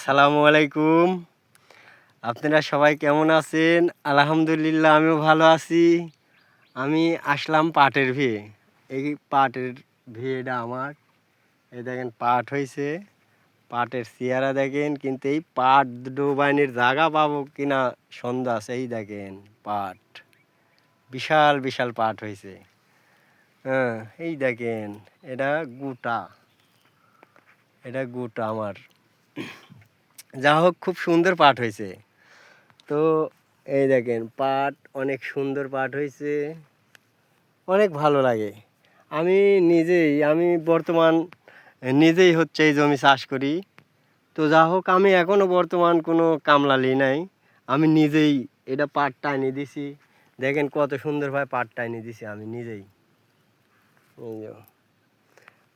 আসসালামু আলাইকুম। আপনারা সবাই কেমন আছেন? আলহামদুলিল্লাহ আমিও ভালো আছি। আমি আসলাম পাটের ভিড়ে। এই পাটের ভিড়টা আমার। এই দেখেন পাট হয়েছে, পাটের চেহারা দেখেন, কিন্তু এই পাট ডোবাইনের জায়গা পাবো কিনা সন্দেহ আছে। এই দেখেন পাট, বিশাল বিশাল পাট হয়েছে। হ্যাঁ, এই দেখেন এটা গোটা, এটা গোটা আমার। যা হোক, খুব সুন্দর পাট হয়েছে। তো এই দেখেন পাট, অনেক সুন্দর পাট হয়েছে, অনেক ভালো লাগে। আমি বর্তমান নিজেই হচ্ছে এই জমি চাষ করি। তো যা হোক, আমি এখনও বর্তমান কোনো কামলা নিই নাই, আমি নিজেই এটা পাট টাইনি দিছি। দেখেন কত সুন্দরভাবে পাট টাইনি দিছি আমি নিজেই। এই যে,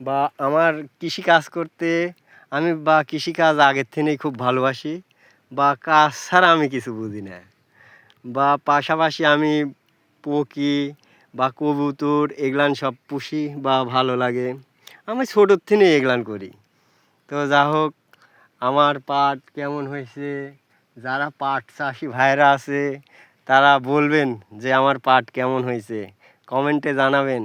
বা আমার কৃষি কাজ করতে, কৃষিকাজ আগের থেকেই খুব ভালোবাসি, বা কাজ ছাড়া আমি কিছু বুঝি না। বা পাশাপাশি আমি পকি বা কবুতর এগুলান সব পুষি বা ভালো লাগে, আমি ছোটোর থেকেই এগুলান করি। তো যা হোক, আমার পাট কেমন হয়েছে, যারা পাট চাষি ভাইরা আছে তারা বলবেন যে আমার পাট কেমন হয়েছে, কমেন্টে জানাবেন।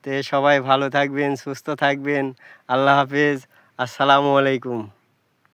তে সবাই ভালো থাকবেন, সুস্থ থাকবেন। আল্লাহ হাফেজ। আসসালামু আলাইকুম।